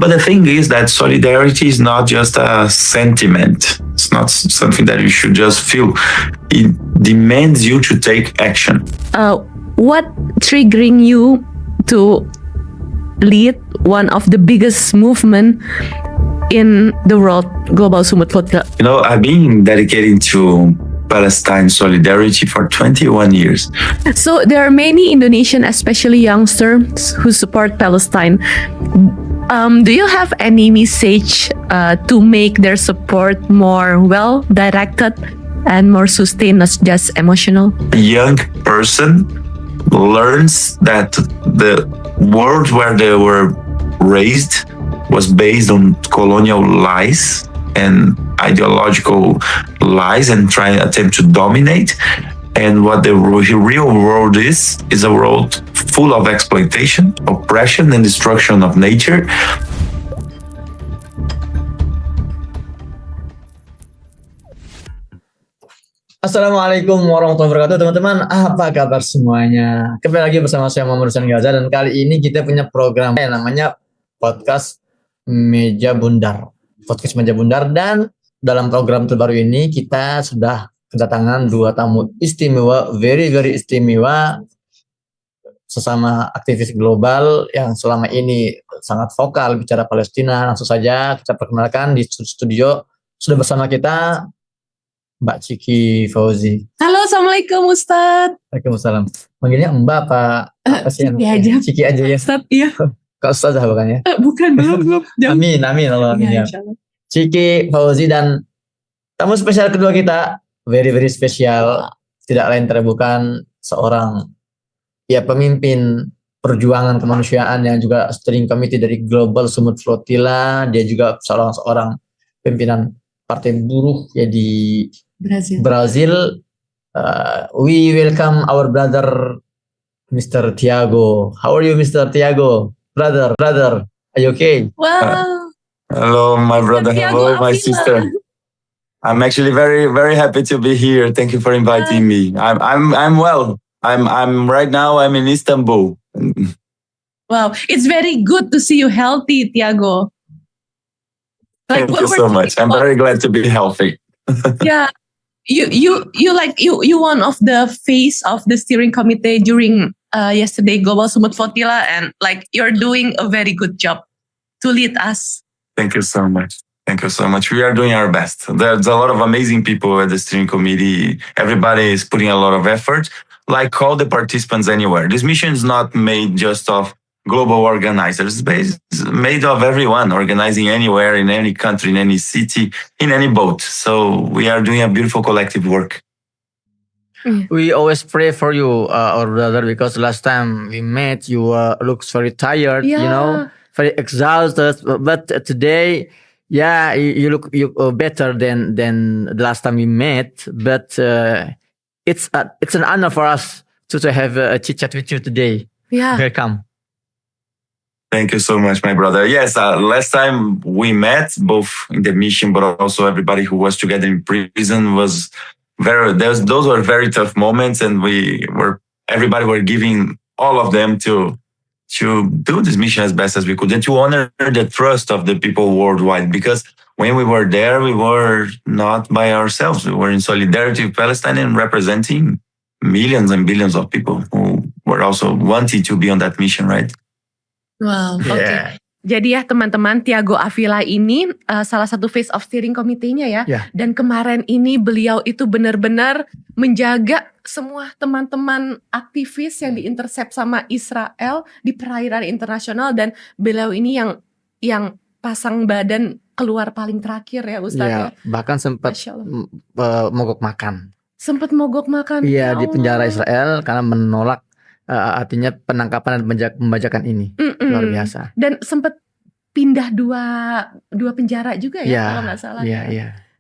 But the thing is that solidarity is not just a sentiment. It's not something that you should just feel. It demands you to take action. What triggering you to lead one of the biggest movement in the world, Global Summit Flotilla? I've been dedicating to Palestine solidarity for 21 years. So there are many Indonesian, especially youngsters, who support Palestine. Do you have any message to make their support more well-directed and more sustained, not just emotional? A young person learns that the world where they were raised was based on colonial lies and ideological lies and attempt to dominate. And what the real world is a world full of exploitation, oppression, and destruction of nature. Assalamualaikum warahmatullahi wabarakatuh, teman-teman. Apa kabar semuanya? Kembali lagi bersama saya Pembersihan dan kali ini kita punya program yang namanya podcast Meja Bundar. Podcast Meja Bundar, dan dalam program terbaru ini kita sudah kedatangan dua tamu istimewa, very istimewa, sesama aktivis global yang selama ini sangat vokal bicara Palestina. Langsung saja kita perkenalkan, di studio sudah bersama kita Mbak Ciki Fauzi. Halo, Assalamualaikum Ustadz. Waalaikumsalam. Manggilnya Mbak apa sih? Ciki aja. Ciki aja ya. Ustadz, iya. Kak Ustazah bukannya? Bukan, belum. Amin, Allah amin ya. Ciki Fauzi dan tamu spesial kedua kita, very spesial, tidak lain bukan seorang pemimpin perjuangan kemanusiaan yang juga steering committee dari Global Summit Flotilla. Dia juga seorang pimpinan partai buruh di Brazil. We welcome our brother Mr. Tiago. How are you, Mr. Tiago? Brother, are you okay? Wow. Hello, my brother. Hello, my sister. I'm actually very happy to be here. Thank you for inviting me. I'm well. I'm right now. I'm in Istanbul. Wow, it's very good to see you healthy, Tiago. Thank you so much. I'm very glad to be healthy. Yeah, you one of the face of the steering committee during yesterday Global Summit Flotilla, and you're doing a very good job to lead us. Thank you so much. We are doing our best. There's a lot of amazing people at the steering committee. Everybody is putting a lot of effort, like all the participants anywhere. This mission is not made just of global organizers. It's made of everyone organizing anywhere, in any country, in any city, in any boat. So we are doing a beautiful collective work. We always pray for you, our brother, because last time we met, you looks very tired, very exhausted. But today, you look better than the last time we met. But it's an honor for us to have a chit chat with you today. Yeah, welcome. Thank you so much, my brother. Yes, last time we met, both in the mission, but also everybody who was together in prison, was those were very tough moments, and everybody were giving all of them to do this mission as best as we could and to honor the trust of the people worldwide. Because when we were there, we were not by ourselves. We were in solidarity with Palestine and representing millions and billions of people who were also wanting to be on that mission, right? Wow, okay. Jadi ya teman-teman, Tiago Avila ini salah satu face of steering committee-nya ya. Dan kemarin ini beliau itu benar-benar menjaga semua teman-teman aktivis yang diintercept sama Israel di perairan internasional, dan beliau ini yang pasang badan keluar paling terakhir ya Ustaz ya. Bahkan sempat mogok makan. Iya, di penjara Israel karena menolak artinya penangkapan dan pembajakan ini. Luar biasa. Dan sempat pindah dua penjara juga ya kalau nggak salah.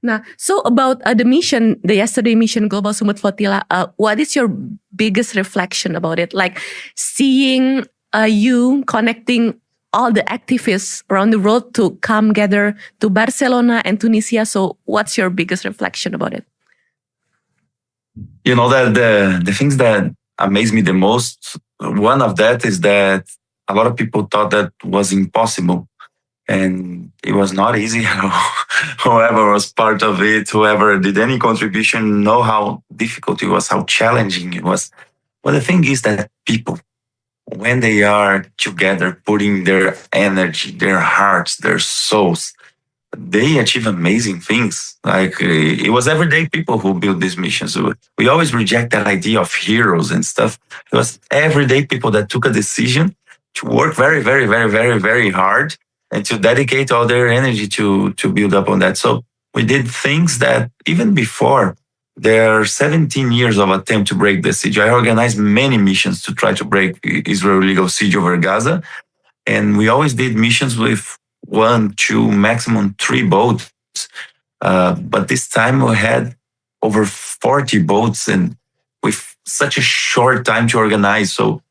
Nah, so about the mission, the yesterday mission Global Summit Flotilla, what is your biggest reflection about it? Like seeing you connecting all the activists around the world to come gather to Barcelona and Tunisia. So what's your biggest reflection about it? That the things that amaze me the most, one of that is that a lot of people thought that was impossible. And it was not easy at all. Whoever was part of it, whoever did any contribution, know how difficult it was, how challenging it was. But the thing is that people, when they are together, putting their energy, their hearts, their souls, they achieve amazing things. Like it was everyday people who built these missions. So we always reject that idea of heroes and stuff. It was everyday people that took a decision to work very, very, very, very, very hard and to dedicate all their energy to build up on that. So we did things that even before there are 17 years of attempt to break the siege. I organized many missions to try to break Israel illegal siege over Gaza. And we always did missions with one, two, maximum three boats. But this time we had over 40 boats and with such a short time to organize. So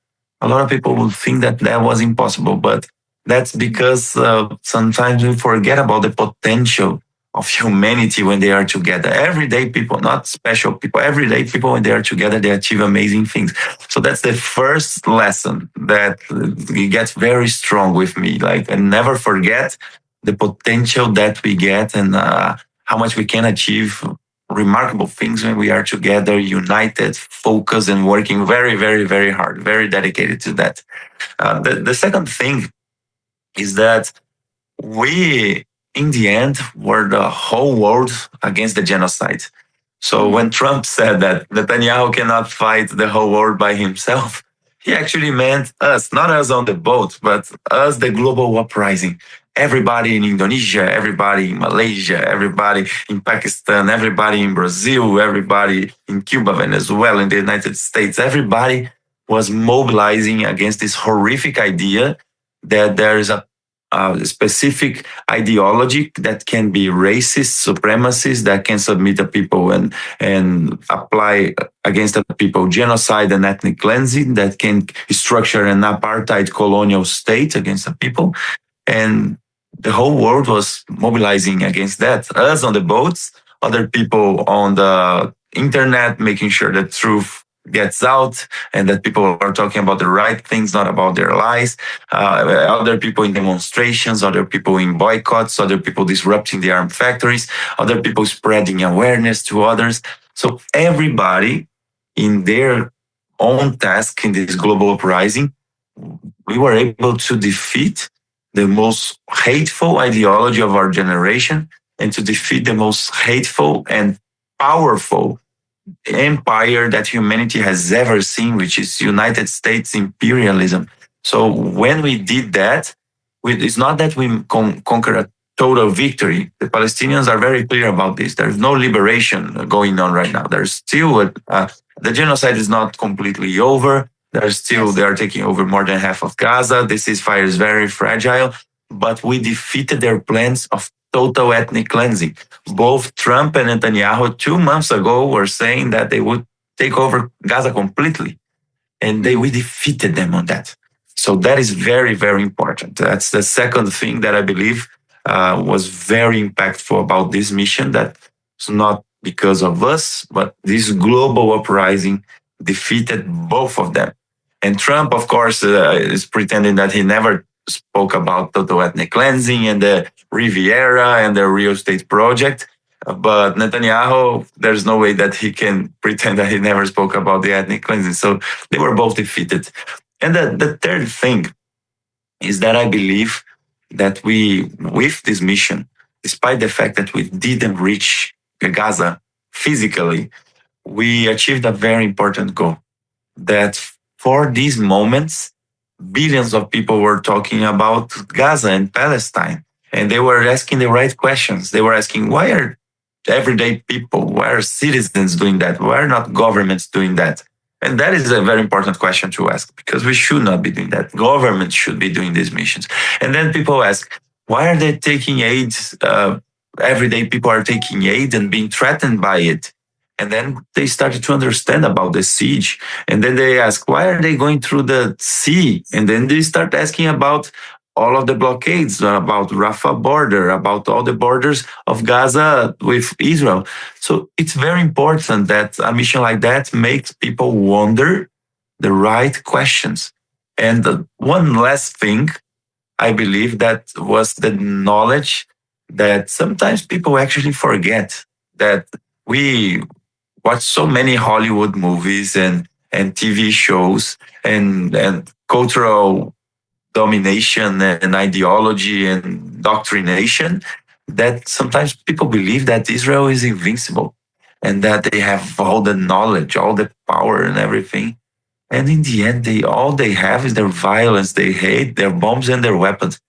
a lot of people will think that that was impossible, but that's because sometimes we forget about the potential of humanity when they are together. Everyday people, not special people, everyday people, when they are together, they achieve amazing things. So that's the first lesson that it gets very strong with me. Like, and never forget the potential that we get and how much we can achieve remarkable things when we are together, united, focused, and working very, very, very hard, very dedicated to that. The second thing is that we, in the end, were the whole world against the genocide. So when Trump said that Netanyahu cannot fight the whole world by himself, he actually meant us, not us on the boat, but us, the global uprising. Everybody in Indonesia, everybody in Malaysia, everybody in Pakistan, everybody in Brazil, everybody in Cuba, Venezuela, in the United States, everybody was mobilizing against this horrific idea that there is a specific ideology that can be racist, supremacist, that can submit the people and apply against the people genocide and ethnic cleansing, that can structure an apartheid colonial state against the people. And the whole world was mobilizing against that. Us on the boats, other people on the internet, making sure that truth gets out and that people are talking about the right things, not about their lies. Other people in demonstrations, other people in boycotts, other people disrupting the armed factories, other people spreading awareness to others. So everybody in their own task in this global uprising, we were able to defeat the most hateful ideology of our generation and to defeat the most hateful and powerful empire that humanity has ever seen, which is United States imperialism. So when we did that, it's not that we conquer a total victory. The Palestinians are very clear about this. There's no liberation going on right now. There's still the genocide is not completely over. They are taking over more than half of Gaza. The ceasefire is very fragile, but we defeated their plans of total ethnic cleansing. Both Trump and Netanyahu 2 months ago were saying that they would take over Gaza completely, and we defeated them on that. So that is very, very important. That's the second thing that I believe was very impactful about this mission. That's not because of us, but this global uprising defeated both of them. And Trump, of course, is pretending that he never spoke about total ethnic cleansing and the Riviera and the real estate project. But Netanyahu, there's no way that he can pretend that he never spoke about the ethnic cleansing. So they were both defeated. And the third thing is that I believe that we, with this mission, despite the fact that we didn't reach Gaza physically, we achieved a very important goal. That for these moments, billions of people were talking about Gaza and Palestine, and they were asking the right questions. They were asking, why are everyday people, why are citizens doing that? Why are not governments doing that? And that is a very important question to ask, because we should not be doing that. Governments should be doing these missions. And then people ask, why are they taking aid? Everyday people are taking aid and being threatened by it. And then they started to understand about the siege. And then they ask, why are they going through the sea? And then they start asking about all of the blockades, about Rafah border, about all the borders of Gaza with Israel. So it's very important that a mission like that makes people wonder the right questions. And one last thing, I believe that was the knowledge that sometimes people actually forget, that we watch so many Hollywood movies and TV shows and cultural domination and ideology and doctrination, that sometimes people believe that Israel is invincible and that they have all the knowledge, all the power and everything. And in the end, all they have is their violence, they hate their bombs and their weapons.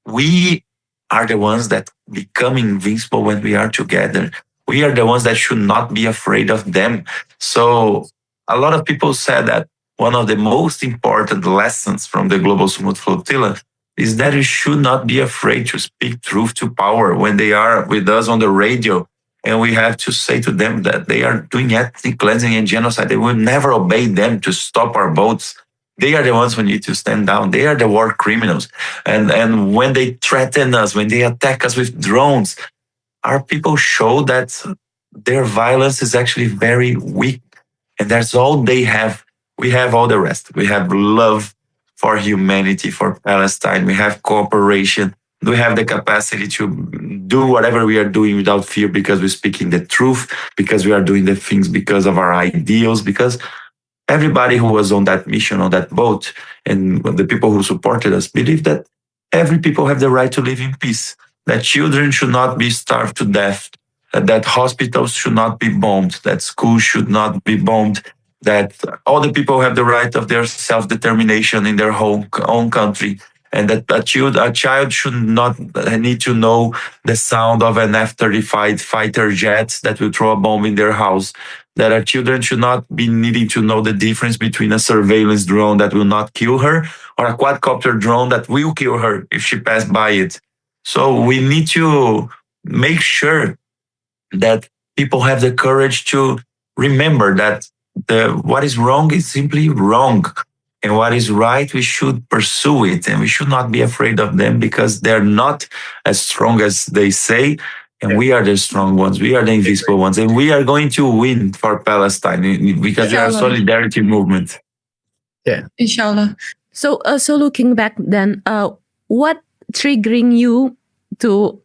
We are the ones that become invincible when we are together. We are the ones that should not be afraid of them. So a lot of people said that one of the most important lessons from the Global Summit Flotilla is that we should not be afraid to speak truth to power when they are with us on the radio. And we have to say to them that they are doing ethnic cleansing and genocide. They will never obey them to stop our boats. They are the ones who need to stand down. They are the war criminals. And when they threaten us, when they attack us with drones, our people show that their violence is actually very weak. And that's all they have. We have all the rest. We have love for humanity, for Palestine. We have cooperation. We have the capacity to do whatever we are doing without fear because we're speaking the truth, because we are doing the things because of our ideals, because everybody who was on that mission, on that boat, and the people who supported us believe that every people have the right to live in peace, that children should not be starved to death, that hospitals should not be bombed, that schools should not be bombed, that all the people have the right of their self-determination in their own country, and that a child should not need to know the sound of an F-35 fighter jet that will throw a bomb in their house, that our children should not be needing to know the difference between a surveillance drone that will not kill her or a quadcopter drone that will kill her if she passed by it. So we need to make sure that people have the courage to remember that what is wrong is simply wrong. And what is right, we should pursue it. And we should not be afraid of them because they're not as strong as they say. And we are the strong ones. We are the invisible ones. And we are going to win for Palestine because we are a solidarity movement. Yeah. Inshallah. So looking back then, what triggering you to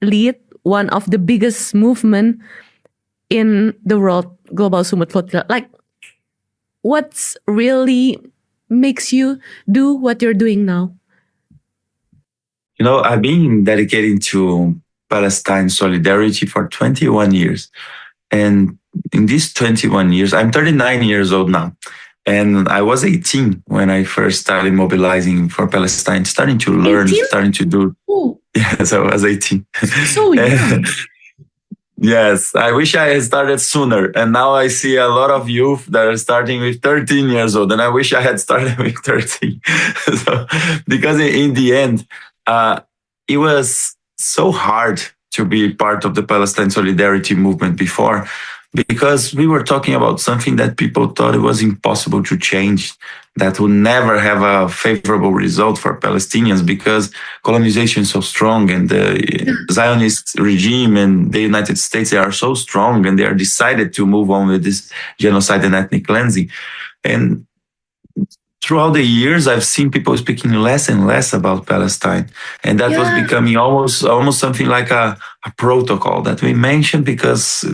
lead one of the biggest movement in the world, Global Summit Flotilla? Like, what's really makes you do what you're doing now? You know, I've been dedicating to Palestine solidarity for 21 years. And in these 21 years, I'm 39 years old now. And I was 18 when I first started mobilizing for Palestine, starting to learn, 18? Starting to do. Ooh. Yes, I was 18. So young. Yes, I wish I had started sooner. And now I see a lot of youth that are starting with 13 years old. And I wish I had started with 13. So, because in the end, it was so hard to be part of the Palestine solidarity movement before, because we were talking about something that people thought it was impossible to change, that would never have a favorable result for Palestinians because colonization is so strong and the Zionist regime and the United States, they are so strong and they are decided to move on with this genocide and ethnic cleansing. And throughout the years, I've seen people speaking less and less about Palestine. And that was becoming almost something like a protocol that we mention because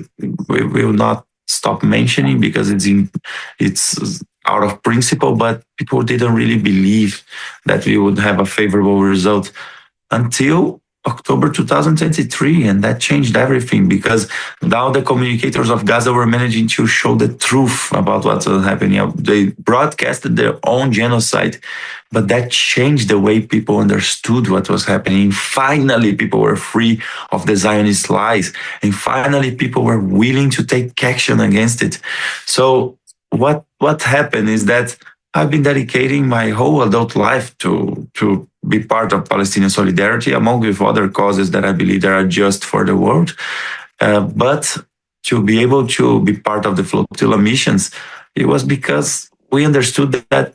we will not stop mentioning because it's out of principle, but people didn't really believe that we would have a favorable result until October 2023, and that changed everything because now the communicators of Gaza were managing to show the truth about what was happening. They broadcasted their own genocide, but that changed the way people understood what was happening. Finally, people were free of the Zionist lies, and finally, people were willing to take action against it. So what happened is that I've been dedicating my whole adult life to be part of Palestinian solidarity, among with other causes that I believe that are just for the world. But to be able to be part of the flotilla missions, it was because we understood that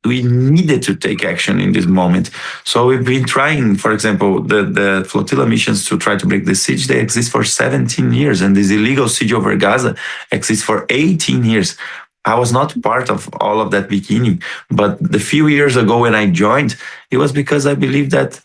we needed to take action in this moment. So we've been trying, for example, the flotilla missions to try to break the siege, they exist for 17 years. And this illegal siege over Gaza exists for 18 years. I was not part of all of that beginning, but the few years ago when I joined, it was because I believe that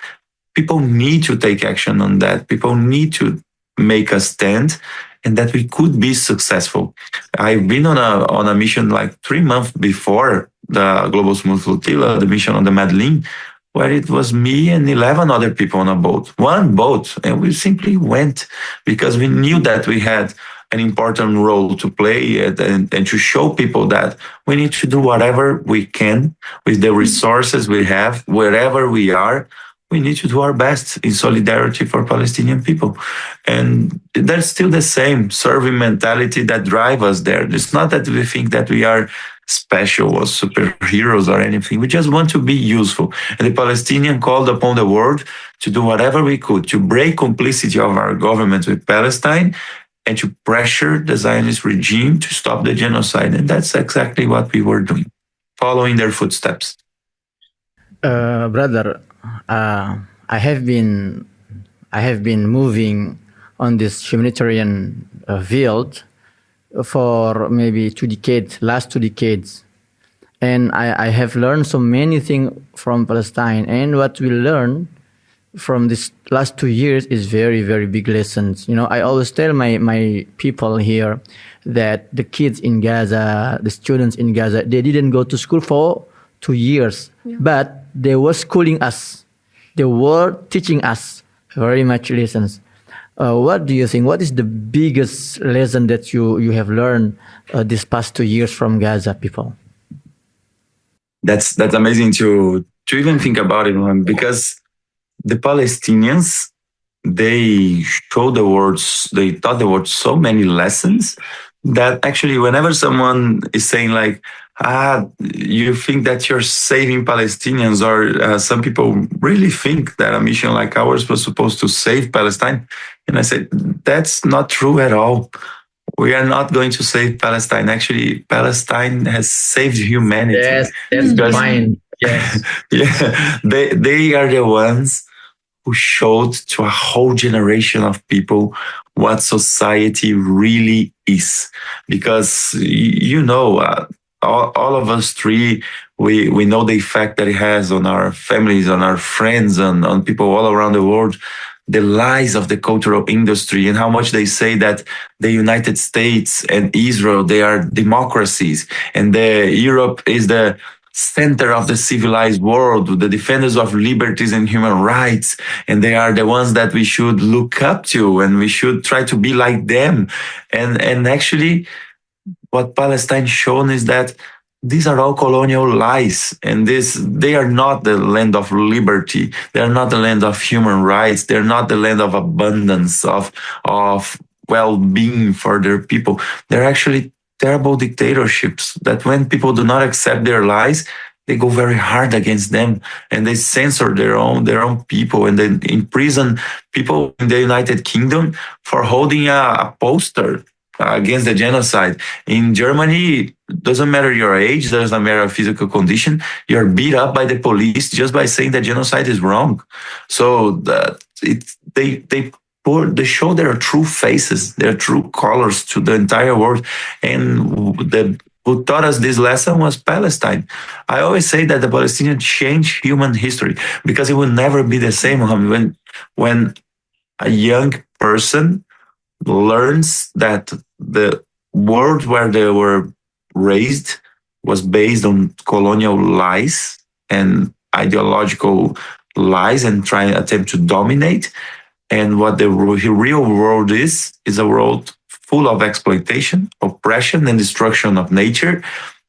people need to take action on that. People need to make a stand, and that we could be successful. I've been on a mission like 3 months before the Global Smooth Flotilla, the mission on the Madeleine, where it was me and 11 other people on a boat, one boat, and we simply went because we knew that we had an important role to play, and to show people that we need to do whatever we can with the resources we have, wherever we are. We need to do our best in solidarity for Palestinian people. And that's still the same serving mentality that drives us there. It's not that we think that we are special or superheroes or anything. We just want to be useful. And the Palestinians called upon the world to do whatever we could to break complicity of our government with Palestine and to pressure the Zionist regime to stop the genocide. And that's exactly what we were doing, following their footsteps. Brother, I have been moving on this humanitarian field for maybe last 2 decades, and I have learned so many things from Palestine. And what we learn from this last 2 years is very, very big lessons. I always tell my people here that the kids in Gaza, the students in Gaza, they didn't go to school for 2 years, but they were schooling us. They were teaching us very much lessons. What do you think? What is the biggest lesson that you have learned these past 2 years from Gaza people? That's amazing to even think about it, because the Palestinians, they taught the world so many lessons that actually whenever someone is saying like, you think that you're saving Palestinians, or some people really think that a mission like ours was supposed to save Palestine. And I said, that's not true at all. We are not going to save Palestine. Actually, Palestine has saved humanity. Yes, that's fine. Yes. Yeah, they are the ones who showed to a whole generation of people what society really is. Because, all of us three, we know the effect that it has on our families, on our friends, on people all around the world, the lies of the cultural industry, and how much they say that the United States and Israel, they are democracies, and Europe is the center of the civilized world, the defenders of liberties and human rights, and they are the ones that we should look up to, and we should try to be like them. And actually, what Palestine shown is that these are all colonial lies, and they are not the land of liberty. They are not the land of human rights. They're not the land of abundance, of well-being for their people. They're actually terrible dictatorships that when people do not accept their lies, they go very hard against them, and they censor their own people, and then imprison people in the United Kingdom for holding a poster against the genocide. In Germany, doesn't matter your age, doesn't matter your physical condition, you're beat up by the police just by saying that genocide is wrong. So they show their true faces, their true colors to the entire world. And who taught us this lesson was Palestine. I always say that the Palestinians changed human history, because it will never be the same when a young person learns that the world where they were raised was based on colonial lies and ideological lies, and attempt to dominate. And what the real world is a world full of exploitation, oppression, and destruction of nature,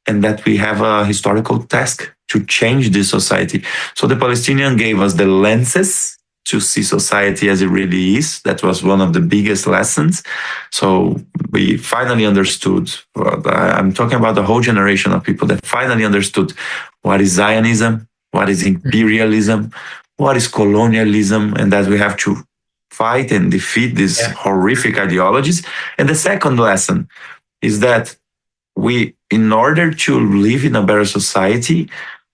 and that we have a historical task to change this society. So the Palestinians gave us the lenses to see society as it really is. That was one of the biggest lessons. So we finally understood, I'm talking about the whole generation of people that finally understood what is Zionism, what is imperialism, what is colonialism, and that we have to fight and defeat these horrific ideologies. And the second lesson is that in order to live in a better society,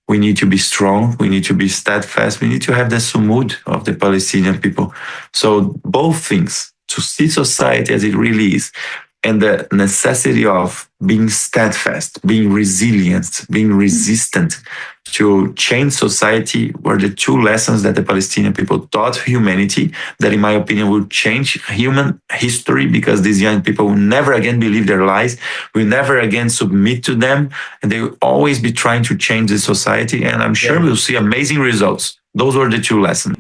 we need to be strong, we need to be steadfast, we need to have the sumud of the Palestinian people. So both things, to see society as it really is, and the necessity of being steadfast, being resilient, being resistant to change society were the two lessons that the Palestinian people taught humanity that, in my opinion, will change human history, because these young people will never again believe their lies, will never again submit to them, and they will always be trying to change the society. And I'm sure we'll see amazing results. Those were the two lessons.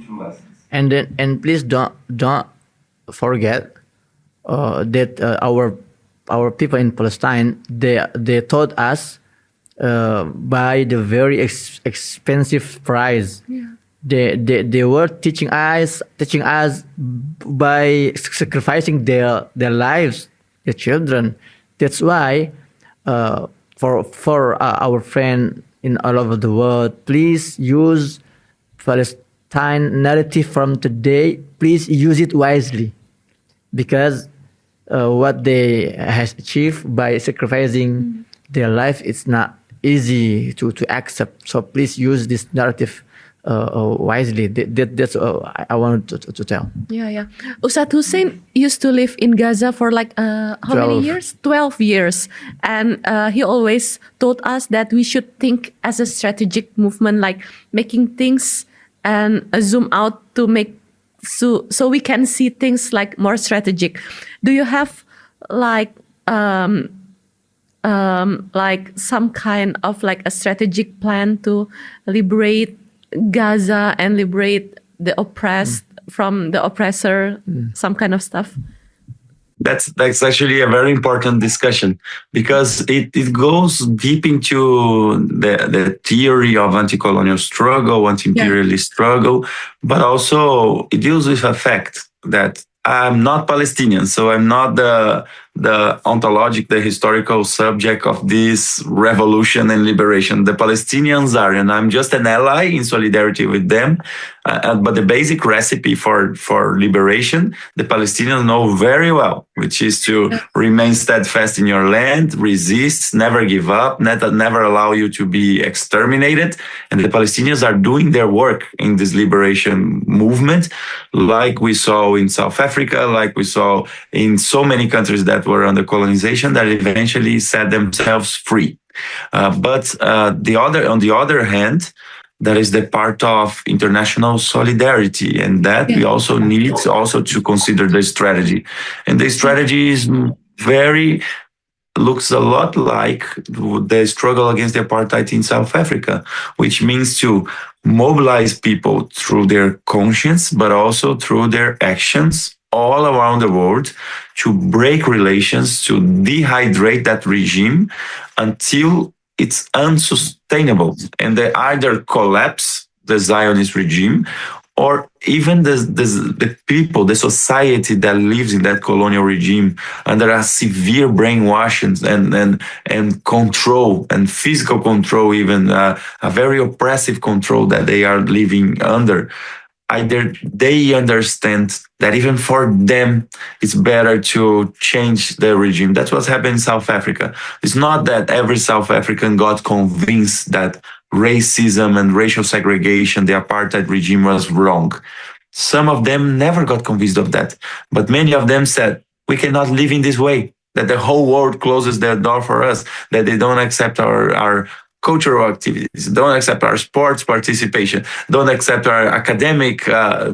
And please don't forget that our people in Palestine, they taught us by the very expensive price. They were teaching us by sacrificing their lives, their children. That's why for our friend in all over the world, please use Palestine narrative from today. Please use it wisely, because what they has achieved by sacrificing their life, it's not easy to accept. So please use this narrative wisely. That's I wanted to tell. Yeah. Ustadz Hussein used to live in Gaza for like how 12. many years? 12 years. And he always told us that we should think as a strategic movement, like making things and zoom out to make so we can see things like more strategic. Do you have like some kind of like a strategic plan to liberate Gaza and liberate the oppressed from the oppressor, some kind of stuff? That's actually a very important discussion, because it goes deep into the theory of anti-colonial struggle, anti-imperialist struggle, but also it deals with a fact that I'm not Palestinian, so I'm not the ontologic, the historical subject of this revolution and liberation. The Palestinians are, and I'm just an ally in solidarity with them. But the basic recipe for liberation, the Palestinians know very well, which is to remain steadfast in your land, resist, never give up, never allow you to be exterminated. And the Palestinians are doing their work in this liberation movement, like we saw in South Africa, like we saw in so many countries that were under colonization that eventually set themselves free. But on the other hand, that is the part of international solidarity, and that we also need to consider the strategy. And the strategy is looks a lot like the struggle against the apartheid in South Africa, which means to mobilize people through their conscience, but also through their actions all around the world, to break relations, to dehydrate that regime until it's unsustainable, and they either collapse the Zionist regime, or even the people, the society that lives in that colonial regime under a severe brainwashing and control, and physical control, even a very oppressive control that they are living under. Either they understand that even for them, it's better to change the regime. That's what's happened in South Africa. It's not that every South African got convinced that racism and racial segregation, the apartheid regime, was wrong. Some of them never got convinced of that. But many of them said, we cannot live in this way, that the whole world closes their door for us, that they don't accept our cultural activities, don't accept our sports participation, don't accept our academic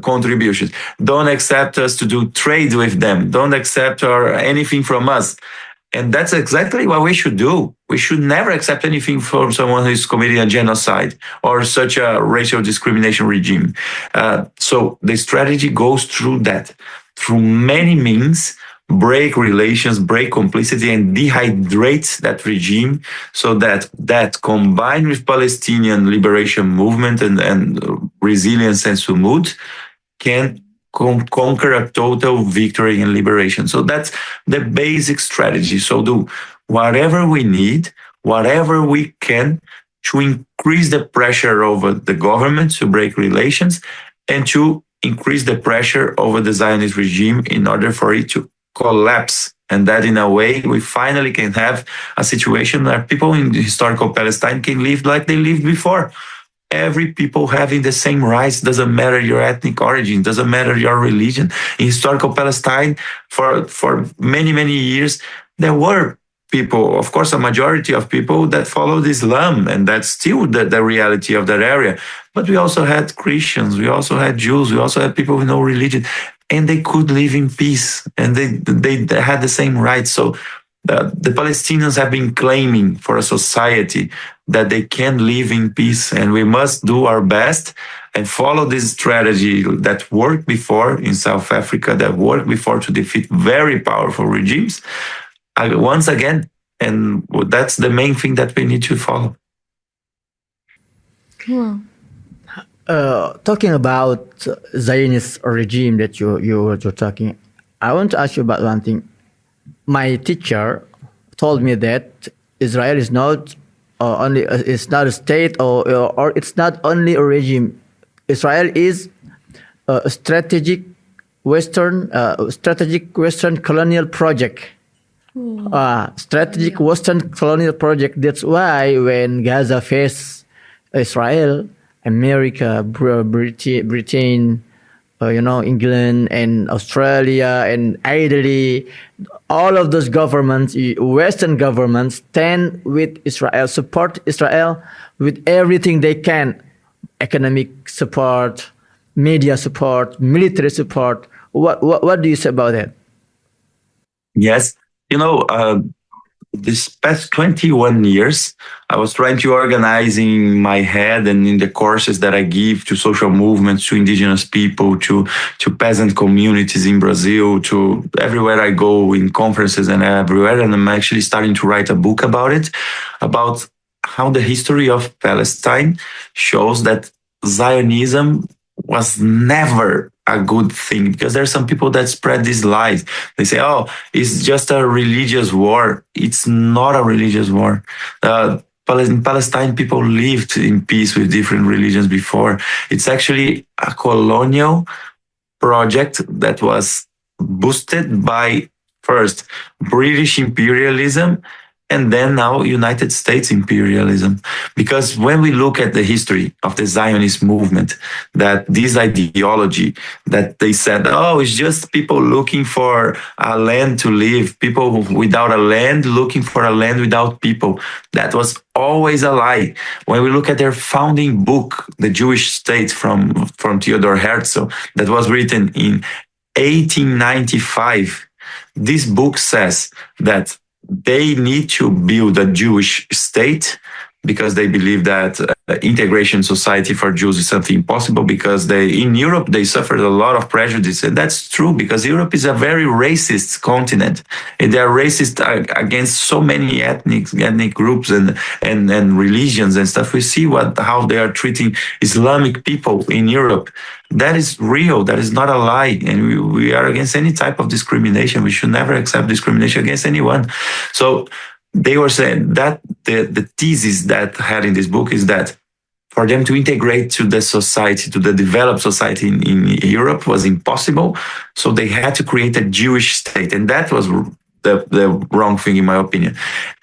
contributions, don't accept us to do trade with them, don't accept anything from us. And that's exactly what we should do. We should never accept anything from someone who is committing a genocide or such a racial discrimination regime. So the strategy goes through that, through many means. Break relations, break complicity, and dehydrate that regime, so that combined with Palestinian liberation movement and resilience and sumud can conquer a total victory and liberation. So that's the basic strategy. So do whatever we need, whatever we can, to increase the pressure over the government to break relations, and to increase the pressure over the Zionist regime in order for it to collapse. And that, in a way, we finally can have a situation where people in historical Palestine can live like they lived before, every people having the same rights. Doesn't matter your ethnic origin, doesn't matter your religion. In historical Palestine, for many years, there were people, of course, a majority of people that followed Islam, and that's still the reality of that area. But we also had Christians, we also had Jews, we also had people with no religion, and they could live in peace, and they had the same rights. So the Palestinians have been claiming for a society that they can live in peace, and we must do our best and follow this strategy that worked before in South Africa, that worked before to defeat very powerful regimes. Once again, and that's the main thing that we need to follow. Wow. Talking about Zionist regime that you're talking, I want to ask you about one thing. My teacher told me that Israel is not it's not a state or it's not only a regime. Israel is a strategic Western colonial project. Strategic Western colonial project. That's why when Gaza faced Israel, America, Britain, England and Australia and Italy, all of those governments, Western governments, stand with Israel, support Israel with everything they can, economic support, media support, military support. What do you say about that? Yes. This past 21 years, I was trying to organize in my head and in the courses that I give to social movements, to indigenous people, to peasant communities in Brazil, to everywhere I go in conferences and everywhere. And I'm actually starting to write a book about it, about how the history of Palestine shows that Zionism was never a good thing, because there's some people that spread these lies. They say, oh, it's just a religious war. It's not a religious war. In Palestine, people lived in peace with different religions before. It's actually a colonial project that was boosted by first British imperialism and then now United States imperialism. Because when we look at the history of the Zionist movement, that this ideology that they said, oh, it's just people looking for a land to live, people without a land looking for a land without people, that was always a lie. When we look at their founding book, The Jewish State from Theodor Herzl, that was written in 1895, this book says that they need to build a Jewish state because they believe that integration society for Jews is something impossible, because in Europe, they suffered a lot of prejudice. And that's true, because Europe is a very racist continent. And they are racist against so many ethnic groups and religions and stuff. We see how they are treating Islamic people in Europe. That is real. That is not a lie. And we are against any type of discrimination. We should never accept discrimination against anyone. So they were saying that the thesis that I had in this book is that for them to integrate to the society, to the developed society in Europe was impossible. So they had to create a Jewish state. And that was the wrong thing, in my opinion.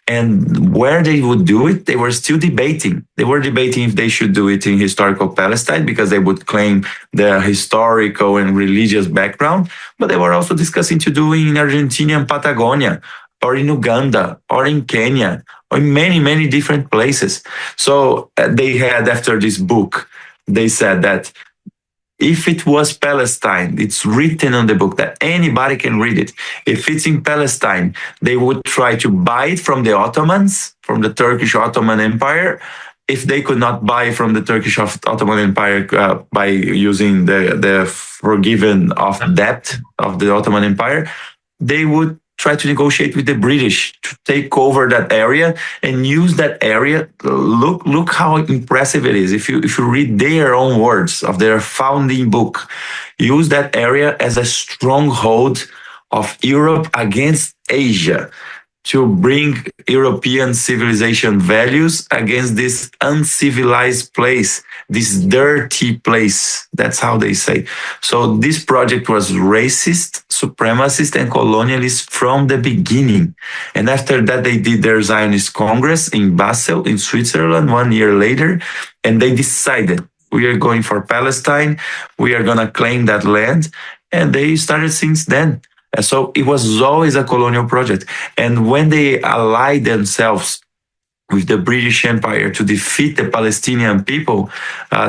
And where they would do it, they were still debating. They were debating if they should do it in historical Palestine, because they would claim their historical and religious background. But they were also discussing to do it in Argentina and Patagonia, or in Uganda, or in Kenya, or in many different places. So they had, after this book, they said that if it was Palestine, it's written on the book that anybody can read it. If it's in Palestine, they would try to buy it from the Ottomans, from the Turkish Ottoman Empire. If they could not buy from the Turkish Ottoman Empire by using the forgiven of debt of the Ottoman Empire, they would try to negotiate with the British to take over that area and use that area. Look how impressive it is. If you read their own words of their founding book, use that area as a stronghold of Europe against Asia, to bring European civilization values against this uncivilized place, this dirty place. That's how they say. So this project was racist, supremacists and colonialists from the beginning. And after that, they did their Zionist Congress in Basel, in Switzerland, 1 year later, and they decided, we are going for Palestine, we are going to claim that land, and they started since then. And so it was always a colonial project. And when they allied themselves with the British Empire to defeat the Palestinian people,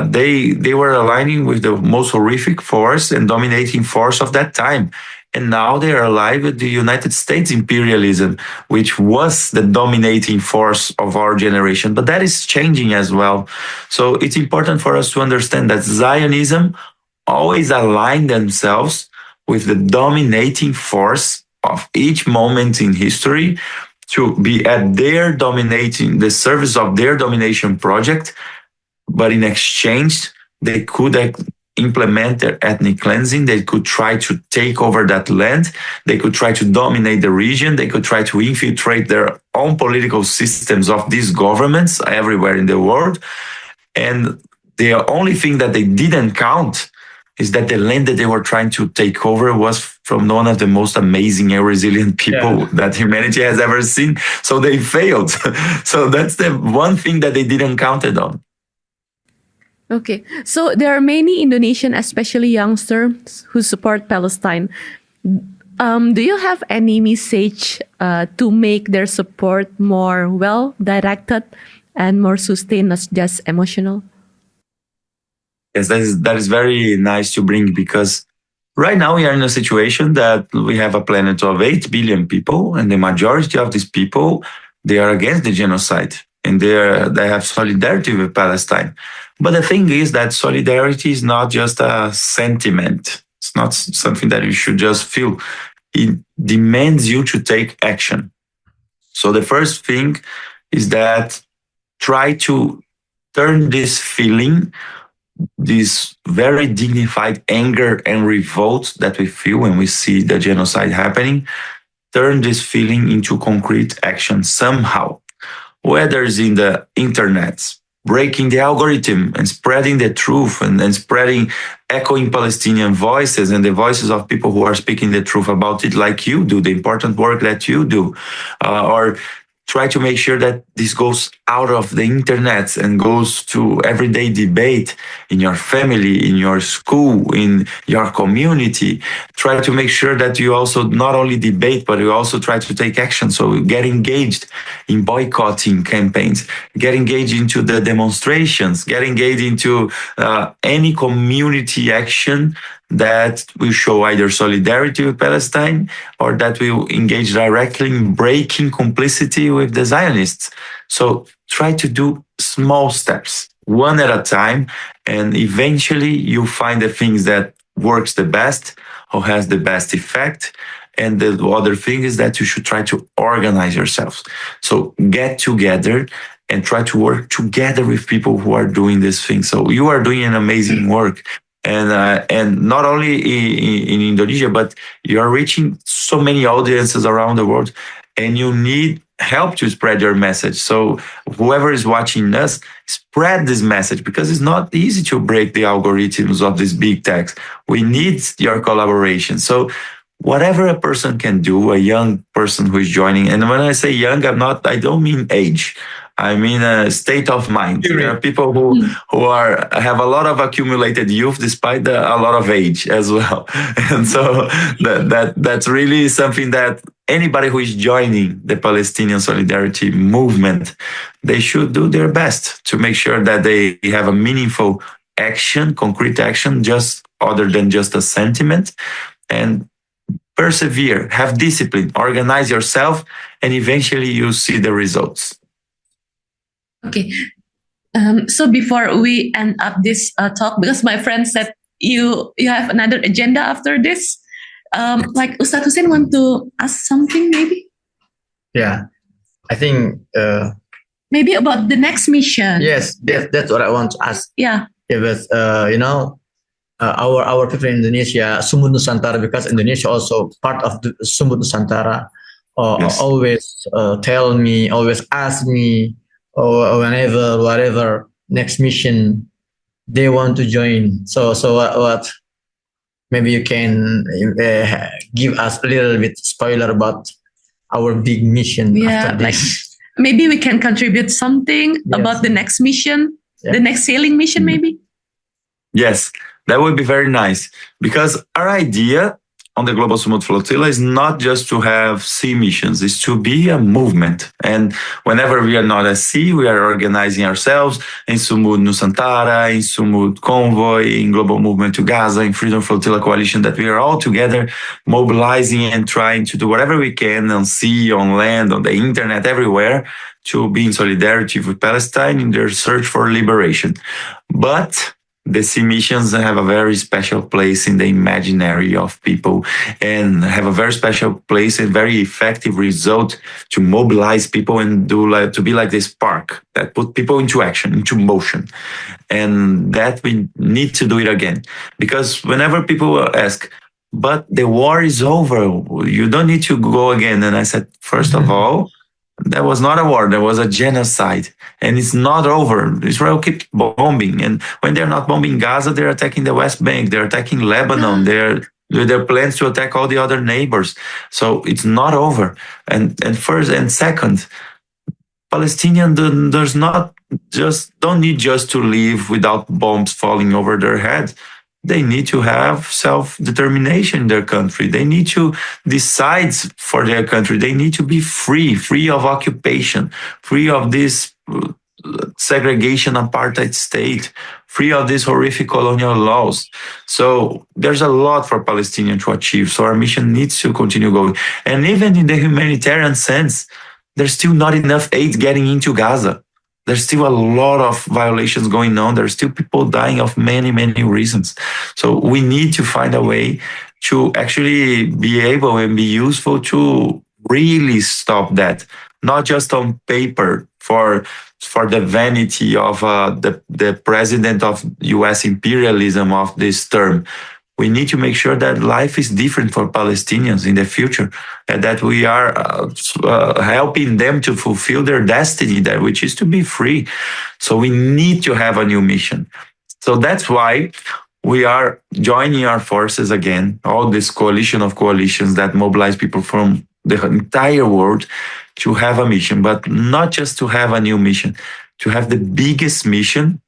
they were aligning with the most horrific force and dominating force of that time. And now they are allied with the United States imperialism, which was the dominating force of our generation. But that is changing as well. So it's important for us to understand that Zionism always aligned themselves with the dominating force of each moment in history, to be at their dominating, the service of their domination project, but in exchange, they could implement their ethnic cleansing. They could try to take over that land. They could try to dominate the region. They could try to infiltrate their own political systems of these governments everywhere in the world. And the only thing that they didn't count is that the land that they were trying to take over was from one of the most amazing and resilient people that humanity has ever seen. So they failed. So that's the one thing that they didn't count it on. Okay, so there are many Indonesian, especially youngsters, who support Palestine. Do you have any message to make their support more well-directed and more sustained, not just emotional? Yes, that is very nice to bring, because right now we are in a situation that we have a planet of 8 billion people, and the majority of these people, they are against the genocide, and they have solidarity with Palestine. But the thing is that solidarity is not just a sentiment. It's not something that you should just feel. It demands you to take action. So the first thing is that try to turn this feeling, this very dignified anger and revolt that we feel when we see the genocide happening, turn this feeling into concrete action somehow, whether it's in the internet, breaking the algorithm and spreading the truth, and spreading, echoing Palestinian voices and the voices of people who are speaking the truth about it, like you do, the important work that you do, or try to make sure that this goes out of the internet and goes to everyday debate in your family, in your school, in your community. Try to make sure that you also not only debate, but you also try to take action. So get engaged in boycotting campaigns, get engaged into the demonstrations, get engaged into any community action that will show either solidarity with Palestine or that will engage directly in breaking complicity with the Zionists. So try to do small steps, one at a time, and eventually you find the things that works the best or has the best effect. And the other thing is that you should try to organize yourselves. So get together and try to work together with people who are doing this thing. So you are doing an amazing work. And not only in Indonesia, but you are reaching so many audiences around the world, and you need help to spread your message. So whoever is watching us, spread this message, because it's not easy to break the algorithms of these big techs. We need your collaboration. So whatever a person can do, a young person who is joining, and when I say young, I don't mean age. I mean a state of mind. There are people who have a lot of accumulated youth despite a lot of age as well. And so that's really something that anybody who is joining the Palestinian solidarity movement, they should do their best to make sure that they have a meaningful action, concrete action, just other than just a sentiment, and persevere, have discipline, organize yourself, and eventually you see the results. Okay. So before we end up this talk, because my friend said you have another agenda after this, like Ustadz Hussein want to ask something maybe? Yeah, I think maybe about the next mission. Yes, that's what I want to ask. Yeah. But our people in Indonesia, Sumut Nusantara, because Indonesia also part of the Sumut Nusantara, Yes. always tell me, always ask me, or whenever, whatever next mission they want to join. So what maybe you can give us a little bit spoiler about our big mission after this. Maybe we can contribute something about the next mission, the next sailing mission, maybe. Yes, that would be very nice, because our idea on the Global Sumut Flotilla is not just to have sea missions, it's to be a movement. And whenever we are not at sea, we are organizing ourselves in Sumut Nusantara, in Sumut Convoy, in Global Movement to Gaza, in Freedom Flotilla Coalition, that we are all together mobilizing and trying to do whatever we can on sea, on land, on the internet, everywhere, to be in solidarity with Palestine in their search for liberation. But the sea missions have a very special place in the imaginary of people, and have a very special place and very effective result to mobilize people and to be like this spark that put people into action, into motion. And that we need to do it again. Because whenever people ask, but the war is over, you don't need to go again. And I said, first of all, there was not a war, there was a genocide, and it's not over. Israel keeps bombing, and when they're not bombing Gaza, they're attacking the West Bank, they're attacking Lebanon, they're plans to attack all the other neighbors. So it's not over. And first and second, Palestinians don't need just to live without bombs falling over their head. They need to have self-determination in their country. They need to decide for their country. They need to be free of occupation, free of this segregation apartheid state, free of these horrific colonial laws. So there's a lot for Palestinians to achieve. So our mission needs to continue going. And even in the humanitarian sense, there's still not enough aid getting into Gaza. There's still a lot of violations going on. There's still people dying of many, many reasons. So we need to find a way to actually be able and be useful to really stop that, not just on paper for the vanity of the president of US imperialism of this term. We need to make sure that life is different for Palestinians in the future, and that we are helping them to fulfill their destiny there, which is to be free. So we need to have a new mission. So that's why we are joining our forces again, all this coalition of coalitions that mobilize people from the entire world to have a mission, but not just to have a new mission, to have the biggest mission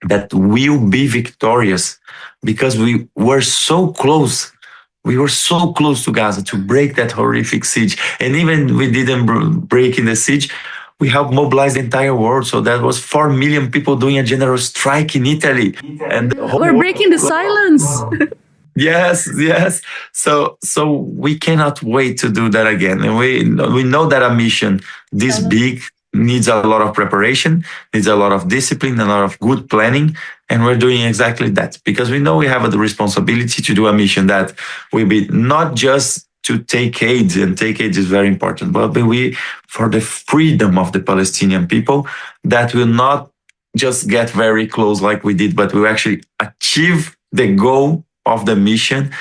that will be victorious, because we were so close. We were so close to Gaza to break that horrific siege. And even we didn't break in the siege, we helped mobilize the entire world. So that was 4 million people doing a general strike in Italy. And we're breaking the silence. Yes. So we cannot wait to do that again. And we know that a mission this big needs a lot of preparation, needs a lot of discipline, a lot of good planning. And we're doing exactly that, because we know we have the responsibility to do a mission that will be not just to take aid, and take aid is very important, but for the freedom of the Palestinian people, that will not just get very close like we did, but will actually achieve the goal of the mission.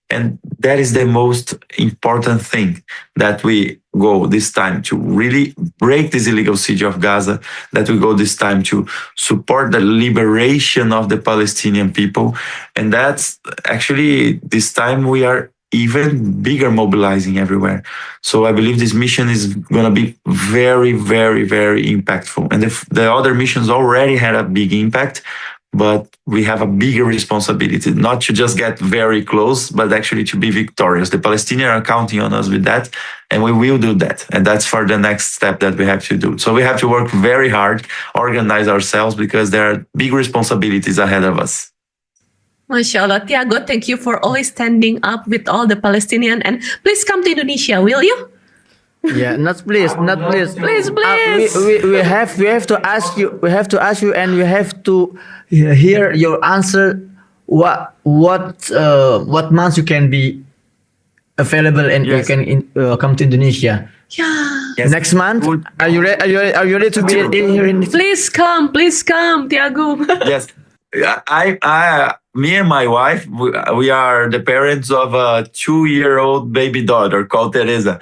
And that is the most important thing, that we go this time to really break this illegal siege of Gaza, that we go this time to support the liberation of the Palestinian people. And that's actually, this time we are even bigger mobilizing everywhere. So I believe this mission is going to be very, very, very impactful. And the other missions already had a big impact, but we have a bigger responsibility, not to just get very close, but actually to be victorious. The Palestinians are counting on us with that, and we will do that. And that's for the next step that we have to do. So we have to work very hard, organize ourselves, because there are big responsibilities ahead of us. MashaAllah. Tiago, thank you for always standing up with all the Palestinians. And please come to Indonesia, will you? Yeah, please. Please. We have to ask you. We have to ask you, and we have to hear your answer. What months you can be available, and you can come to Indonesia? Yeah. Yes. Next month. Are you ready? Are you ready to be here? Please come, Tiago. Yes. Me and my wife, we are the parents of a 2-year-old baby daughter called Teresa.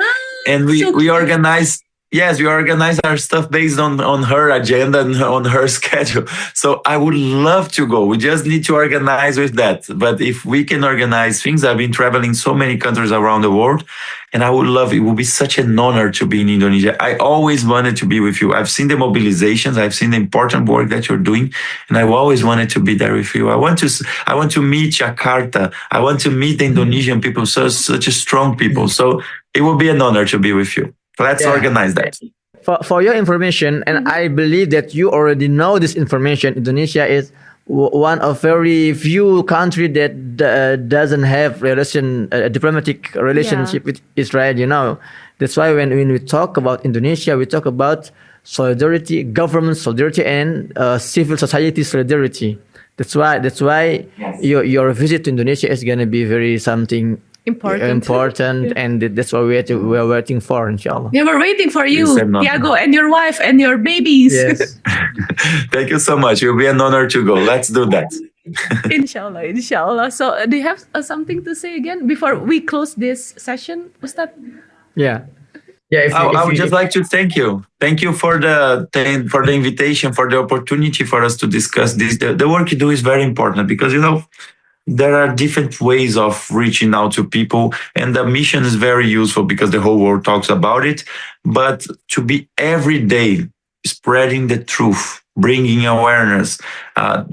And we organize yes, we organize our stuff based on her agenda and on her schedule. So I would love to go. We just need to organize with that. But if we can organize things, I've been traveling so many countries around the world, and I would love, it would be such an honor to be in Indonesia. I always wanted to be with you. I've seen the mobilizations, I've seen the important work that you're doing, and I've always wanted to be there with you. I want to meet Jakarta. I want to meet the Indonesian people, such a strong people. So it will be an honor to be with you. Let's organize that. For your information, and I believe that you already know this information, Indonesia is one of very few country that doesn't have diplomatic relationship with Israel. You know, that's why when we talk about Indonesia, we talk about solidarity, government solidarity, and civil society solidarity. That's why your visit to Indonesia is gonna be very something important, and that's what we're waiting for, inshallah. Yeah, we're waiting for you, Tiago, and your wife and your babies. Yes. Thank you so much. It will be an honor to go. Let's do that. Inshallah. So do you have something to say again before we close this session, Ustad? Yeah. I would just like to thank you. Thank you for the invitation, for the opportunity for us to discuss this. The work you do is very important because, there are different ways of reaching out to people, and the mission is very useful because the whole world talks about it. But to be every day spreading the truth, bringing awareness,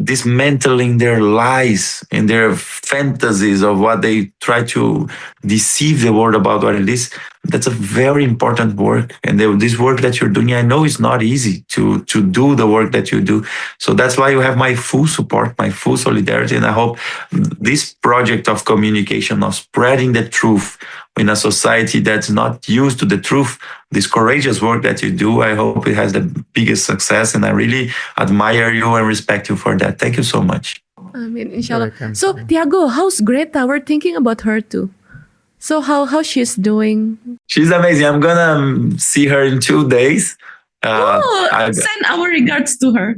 dismantling their lies and their fantasies of what they try to deceive the world about what it is, that's a very important work. And this work that you're doing, I know it's not easy to do the work that you do. So that's why you have my full support, my full solidarity. And I hope this project of communication, of spreading the truth in a society that's not used to the truth, this courageous work that you do, I hope it has the biggest success. And I really admire you and respect you for that. Thank you so much. I mean, inshallah. So, Tiago, how's Greta? We're thinking about her too. So how she's doing? She's amazing. I'm gonna see her in 2 days. Send our regards to her.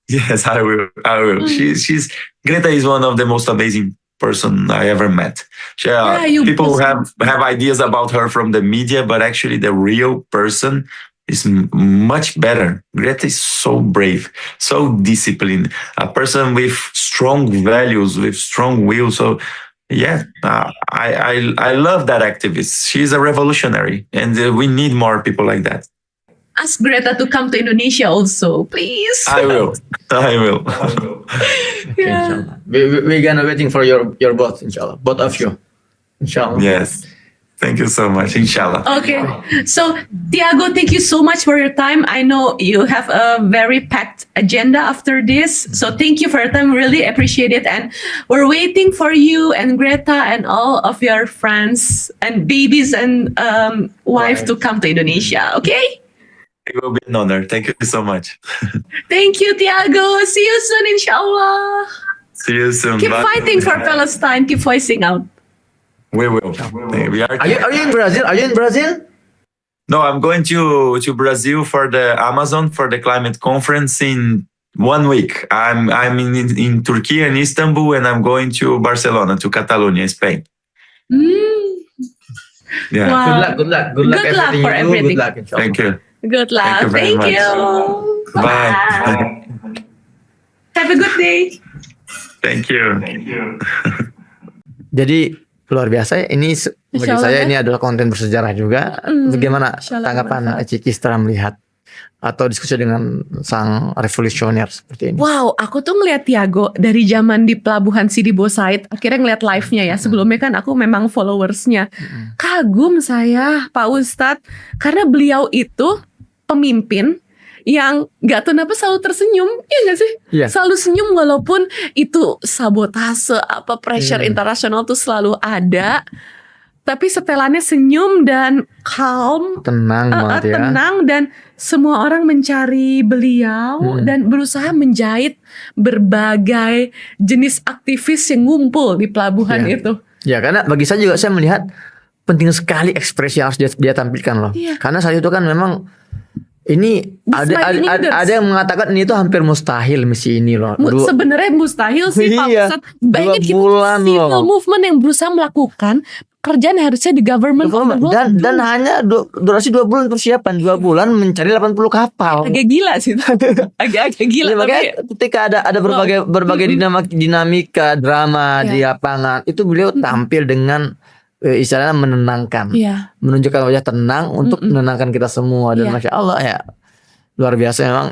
Yes, I will. She's Greta is one of the most amazing person I ever met. People have ideas about her from the media, but actually the real person is much better. Greta is so brave, so disciplined, a person with strong values, with strong will. So I love that activist. She's a revolutionary, and we need more people like that. Ask Greta to come to Indonesia also, please. I will. Yeah. We're gonna waiting for your both, inshallah. Both of you, inshallah. Yes. Thank you so much, inshallah. Okay. So, Tiago, thank you so much for your time. I know you have a very packed agenda after this. So, thank you for your time. Really appreciate it. And we're waiting for you and Greta and all of your friends and babies and wife to come to Indonesia. Okay? It will be an honor. Thank you so much. Thank you, Tiago. See you soon, inshallah. See you soon. Keep fighting for Palestine. Keep voicing out. We will. Are you in Brazil? Are you in Brazil? No, I'm going to Brazil for the Amazon, for the climate conference in 1 week. I'm in Turkey and Istanbul, and I'm going to Barcelona, to Catalonia, Spain. Yeah. Wow. Good luck for everything. Good luck, inshallah. Thank you. Good luck. Thank you very much. Bye. Have a good day. Thank you. Jadi luar biasa. Ini bagi saya ini adalah konten bersejarah juga. Bagaimana tanggapan Ciki setelah melihat atau diskusi dengan sang revolusioner seperti ini? Wow, aku tuh ngeliat Tiago dari zaman di Pelabuhan Sidi Bosaid. Akhirnya ngeliat live-nya ya. Sebelumnya kan aku memang followersnya. Kagum saya, Pak Ustadz. Karena beliau itu pemimpin yang gak tahu kenapa selalu tersenyum, iya gak sih? Yeah. Selalu senyum walaupun itu sabotase, pressure internasional tuh selalu ada. Tapi setelannya senyum dan calm, tenang banget ya. Tenang, dan semua orang mencari beliau dan berusaha menjahit berbagai jenis aktivis yang ngumpul di pelabuhan itu. Ya, karena bagi saya juga, saya melihat penting sekali ekspresi yang harus dia tampilkan loh. Yeah. Karena saat itu kan memang ini ada yang mengatakan ini tuh hampir mustahil misi ini loh. Sebenarnya mustahil sih Pak Ustadz. Banyak bulan civil movement yang berusaha melakukan kerjaan harusnya di government of the world. Dan hanya durasi 2 bulan persiapan, 2 bulan mencari 80 kapal. Agak gila sih. Agak gila. Ya, makanya ketika ada berbagai dinamika drama di lapangan, itu beliau tampil dengan istilahnya menenangkan, menunjukkan wajah tenang untuk menenangkan kita semua. Dan masya Allah ya, luar biasa, memang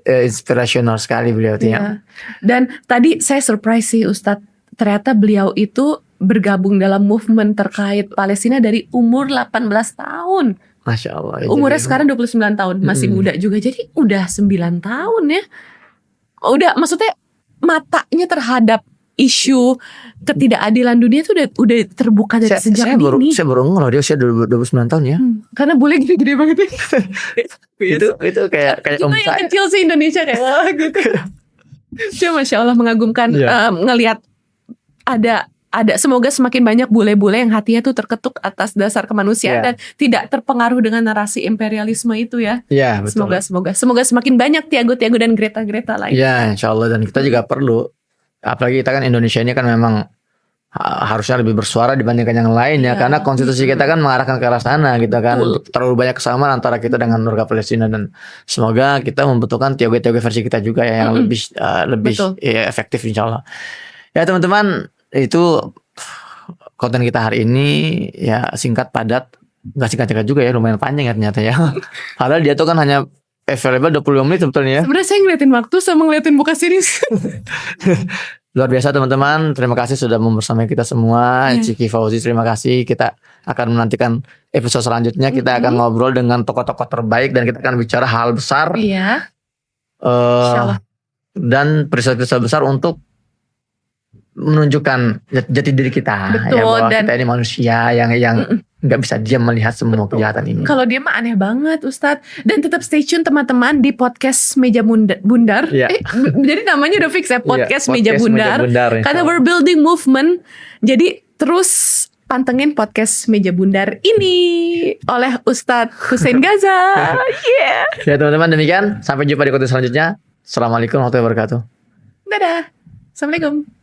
inspirational sekali beliau itu ya. Dan tadi saya surprise sih Ustadz, ternyata beliau itu bergabung dalam movement terkait Palestina dari umur 18 tahun. Masya Allah. Umurnya sekarang 29 tahun, masih muda juga. Jadi udah 9 tahun ya. Udah, maksudnya matanya terhadap isu ketidakadilan dunia itu udah terbuka dari sejak dini. Saya baru ngeh loh dia usia 29 tahun ya. Karena boleh gede-gede banget ya. itu kayak kita yang kecil sih Indonesia kayak gitu. Cuma masya Allah mengagumkan ngelihat ada semoga semakin banyak bule-bule yang hatinya tuh terketuk atas dasar kemanusiaan dan tidak terpengaruh dengan narasi imperialisme itu ya. Iya, betul. Semoga semakin banyak Tiago-Tiago dan Greta lain. Ya, insya Allah. Dan kita juga perlu, apalagi kita kan Indonesia ini kan memang harusnya lebih bersuara dibandingkan yang lain ya, karena konstitusi kita kan mengarahkan ke arah sana gitu kan. Terlalu banyak kesamaan antara kita dengan warga Palestina, dan semoga kita membutuhkan Tiago-Tiago versi kita juga ya, yang lebih efektif insya Allah. Ya teman-teman, itu konten kita hari ini ya, singkat padat, nggak singkat juga ya, lumayan panjang ya ternyata ya. Padahal dia tuh kan hanya available 25 menit sebetulnya ya. Sebenarnya saya ngeliatin waktu sama ngeliatin muka series. Luar biasa teman-teman, terima kasih sudah membersamai kita semua. Ciki Fauzi, terima kasih. Kita akan menantikan episode selanjutnya. Kita akan ngobrol dengan tokoh-tokoh terbaik dan kita akan bicara hal besar. Iya. Dan peristiwa-peristiwa besar untuk menunjukkan jati diri kita. Betul, ya, bahwa dan kita ini manusia yang nggak bisa diam melihat semua kejahatan ini. Kalau dia mah aneh banget Ustadz. Dan tetap stay tune teman-teman di podcast Meja Bundar. Jadi namanya udah fix ya, podcast Meja Bundar. Karena we're building movement. Jadi terus pantengin podcast Meja Bundar ini oleh Ustadz Hussein Gaza. Ya teman-teman, demikian. Sampai jumpa di konten selanjutnya. Assalamualaikum warahmatullahi wabarakatuh. Dadah. Assalamualaikum.